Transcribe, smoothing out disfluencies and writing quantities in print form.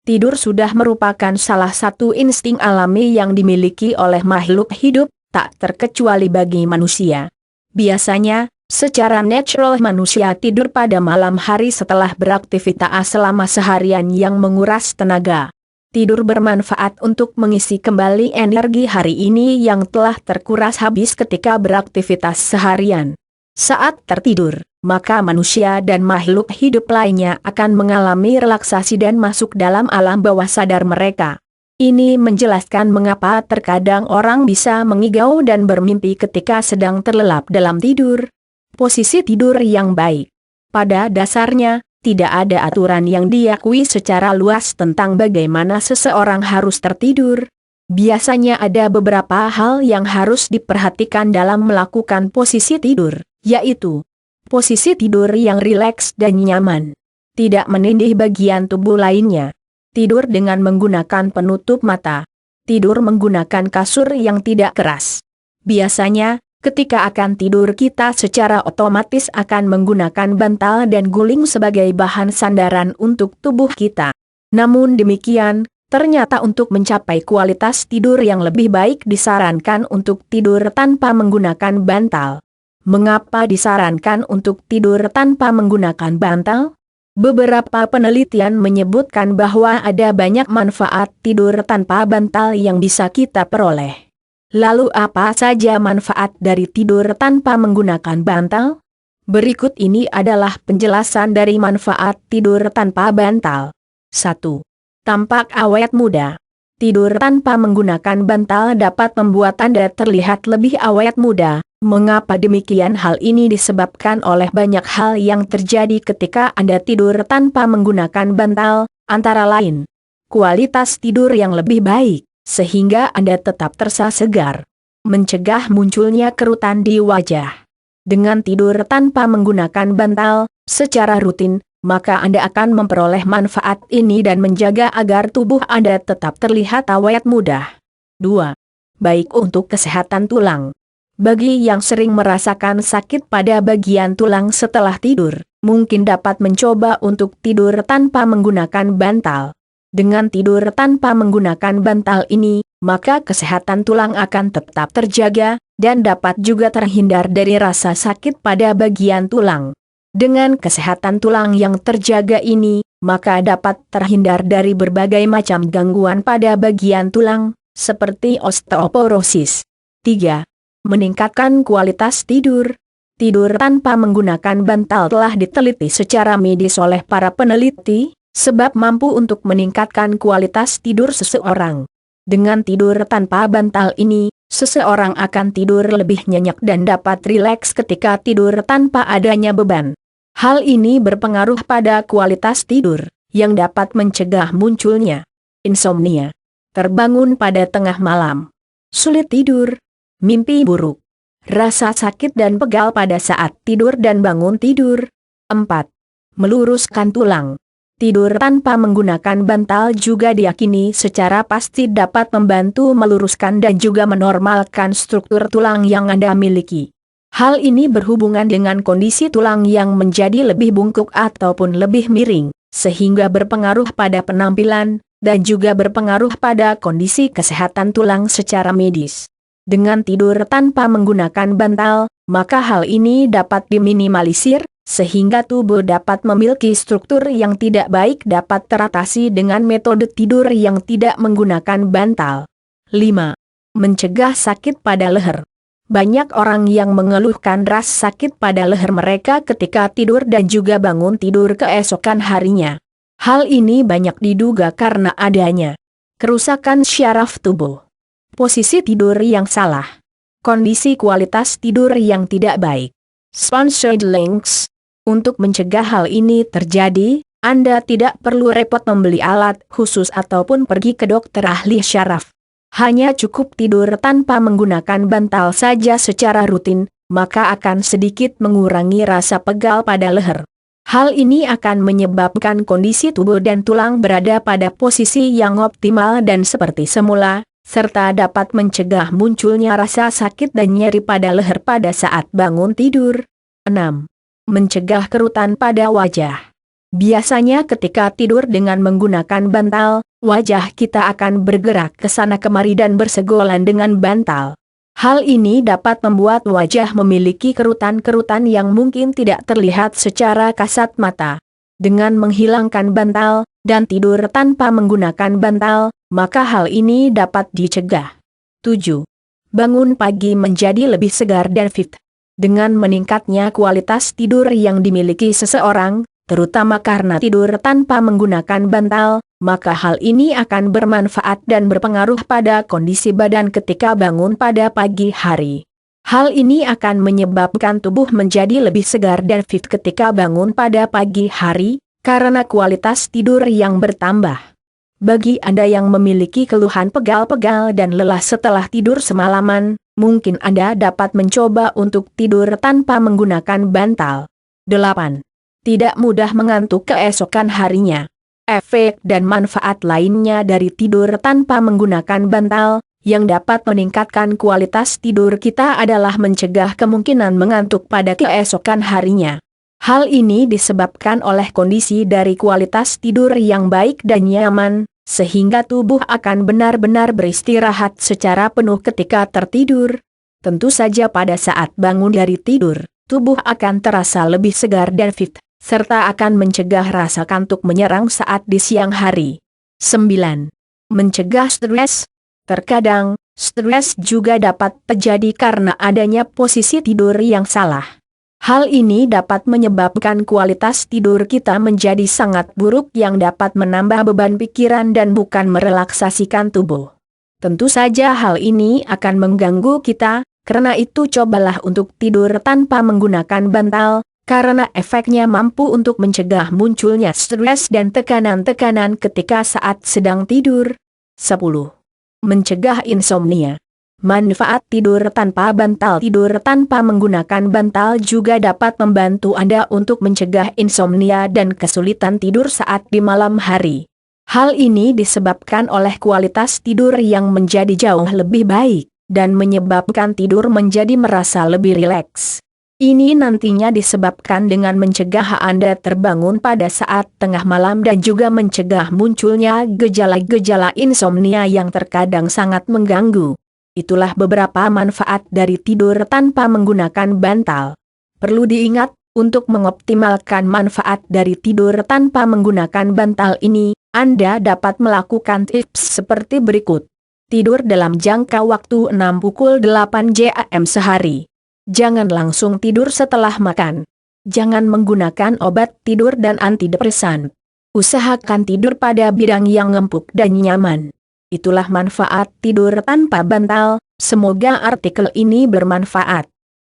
Tidur sudah merupakan salah satu insting alami yang dimiliki oleh makhluk hidup, tak terkecuali bagi manusia. Biasanya, secara natural manusia tidur pada malam hari setelah beraktivitas selama seharian yang menguras tenaga. Tidur bermanfaat untuk mengisi kembali energi hari ini yang telah terkuras habis ketika beraktivitas seharian. Saat tertidur, maka manusia dan makhluk hidup lainnya akan mengalami relaksasi dan masuk dalam alam bawah sadar mereka. Ini menjelaskan mengapa terkadang orang bisa mengigau dan bermimpi ketika sedang terlelap dalam tidur. Posisi tidur yang baik. Pada dasarnya, tidak ada aturan yang diakui secara luas tentang bagaimana seseorang harus tertidur. Biasanya ada beberapa hal yang harus diperhatikan dalam melakukan posisi tidur, yaitu posisi tidur yang rileks dan nyaman. Tidak menindih bagian tubuh lainnya. Tidur dengan menggunakan penutup mata. Tidur menggunakan kasur yang tidak keras. Biasanya, ketika akan tidur kita secara otomatis akan menggunakan bantal dan guling sebagai bahan sandaran untuk tubuh kita. Namun demikian, ternyata untuk mencapai kualitas tidur yang lebih baik disarankan untuk tidur tanpa menggunakan bantal. Mengapa disarankan untuk tidur tanpa menggunakan bantal? Beberapa penelitian menyebutkan bahwa ada banyak manfaat tidur tanpa bantal yang bisa kita peroleh. Lalu apa saja manfaat dari tidur tanpa menggunakan bantal? Berikut ini adalah penjelasan dari manfaat tidur tanpa bantal. 1. Tampak awet muda. Tidur tanpa menggunakan bantal dapat membuat Anda terlihat lebih awet muda. Mengapa demikian? Hal ini disebabkan oleh banyak hal yang terjadi ketika Anda tidur tanpa menggunakan bantal, antara lain kualitas tidur yang lebih baik, sehingga Anda tetap terasa segar. Mencegah munculnya kerutan di wajah. Dengan tidur tanpa menggunakan bantal secara rutin, maka Anda akan memperoleh manfaat ini dan menjaga agar tubuh Anda tetap terlihat awet muda. 2. Baik untuk kesehatan tulang. Bagi yang sering merasakan sakit pada bagian tulang setelah tidur, mungkin dapat mencoba untuk tidur tanpa menggunakan bantal. Dengan tidur tanpa menggunakan bantal ini, maka kesehatan tulang akan tetap terjaga, dan dapat juga terhindar dari rasa sakit pada bagian tulang. Dengan kesehatan tulang yang terjaga ini, maka dapat terhindar dari berbagai macam gangguan pada bagian tulang, seperti osteoporosis. 3. Meningkatkan kualitas tidur. Tidur tanpa menggunakan bantal telah diteliti secara medis oleh para peneliti, sebab mampu untuk meningkatkan kualitas tidur seseorang. Dengan tidur tanpa bantal ini, seseorang akan tidur lebih nyenyak dan dapat rileks ketika tidur tanpa adanya beban. Hal ini berpengaruh pada kualitas tidur, yang dapat mencegah munculnya insomnia, terbangun pada tengah malam, sulit tidur, mimpi buruk, rasa sakit dan pegal pada saat tidur dan bangun tidur. 4. Meluruskan tulang. Tidur tanpa menggunakan bantal juga diyakini secara pasti dapat membantu meluruskan dan juga menormalkan struktur tulang yang Anda miliki. Hal ini berhubungan dengan kondisi tulang yang menjadi lebih bungkuk ataupun lebih miring, sehingga berpengaruh pada penampilan, dan juga berpengaruh pada kondisi kesehatan tulang secara medis. Dengan tidur tanpa menggunakan bantal, maka hal ini dapat diminimalisir, sehingga tubuh dapat memiliki struktur yang tidak baik dapat teratasi dengan metode tidur yang tidak menggunakan bantal. 5. Mencegah sakit pada leher. Banyak orang yang mengeluhkan rasa sakit pada leher mereka ketika tidur dan juga bangun tidur keesokan harinya. Hal ini banyak diduga karena adanya kerusakan syaraf tubuh, posisi tidur yang salah, kondisi kualitas tidur yang tidak baik. Sponsored links. Untuk mencegah hal ini terjadi, Anda tidak perlu repot membeli alat khusus ataupun pergi ke dokter ahli syaraf. Hanya cukup tidur tanpa menggunakan bantal saja secara rutin, maka akan sedikit mengurangi rasa pegal pada leher. Hal ini akan menyebabkan kondisi tubuh dan tulang berada pada posisi yang optimal dan seperti semula, serta dapat mencegah munculnya rasa sakit dan nyeri pada leher pada saat bangun tidur. 6. Mencegah kerutan pada wajah. Biasanya ketika tidur dengan menggunakan bantal, wajah kita akan bergerak ke sana kemari dan bersegolan dengan bantal. Hal ini dapat membuat wajah memiliki kerutan-kerutan yang mungkin tidak terlihat secara kasat mata. Dengan menghilangkan bantal, dan tidur tanpa menggunakan bantal, maka hal ini dapat dicegah. 7. Bangun pagi menjadi lebih segar dan fit. Dengan meningkatnya kualitas tidur yang dimiliki seseorang, terutama karena tidur tanpa menggunakan bantal, maka hal ini akan bermanfaat dan berpengaruh pada kondisi badan ketika bangun pada pagi hari. Hal ini akan menyebabkan tubuh menjadi lebih segar dan fit ketika bangun pada pagi hari, karena kualitas tidur yang bertambah. Bagi Anda yang memiliki keluhan pegal-pegal dan lelah setelah tidur semalaman, mungkin Anda dapat mencoba untuk tidur tanpa menggunakan bantal. 8. Tidak mudah mengantuk keesokan harinya. Efek dan manfaat lainnya dari tidur tanpa menggunakan bantal, yang dapat meningkatkan kualitas tidur kita adalah mencegah kemungkinan mengantuk pada keesokan harinya. Hal ini disebabkan oleh kondisi dari kualitas tidur yang baik dan nyaman, sehingga tubuh akan benar-benar beristirahat secara penuh ketika tertidur. Tentu saja pada saat bangun dari tidur, tubuh akan terasa lebih segar dan fit, serta akan mencegah rasa kantuk menyerang saat di siang hari. 9. Mencegah stres. Terkadang, stres juga dapat terjadi karena adanya posisi tidur yang salah. Hal ini dapat menyebabkan kualitas tidur kita menjadi sangat buruk yang dapat menambah beban pikiran dan bukan merelaksasikan tubuh. Tentu saja hal ini akan mengganggu kita, karena itu cobalah untuk tidur tanpa menggunakan bantal, karena efeknya mampu untuk mencegah munculnya stres dan tekanan-tekanan ketika saat sedang tidur. 10. Mencegah insomnia. Manfaat tidur tanpa bantal. Tidur tanpa menggunakan bantal juga dapat membantu Anda untuk mencegah insomnia dan kesulitan tidur saat di malam hari. Hal ini disebabkan oleh kualitas tidur yang menjadi jauh lebih baik, dan menyebabkan tidur menjadi merasa lebih rileks. Ini nantinya disebabkan dengan mencegah Anda terbangun pada saat tengah malam dan juga mencegah munculnya gejala-gejala insomnia yang terkadang sangat mengganggu. Itulah beberapa manfaat dari tidur tanpa menggunakan bantal. Perlu diingat, untuk mengoptimalkan manfaat dari tidur tanpa menggunakan bantal ini, Anda dapat melakukan tips seperti berikut. Tidur dalam jangka waktu 6 pukul 8 jam sehari. Jangan langsung tidur setelah makan. Jangan menggunakan obat tidur dan antidepresan. Usahakan tidur pada bidang yang empuk dan nyaman. Itulah manfaat tidur tanpa bantal. Semoga artikel ini bermanfaat.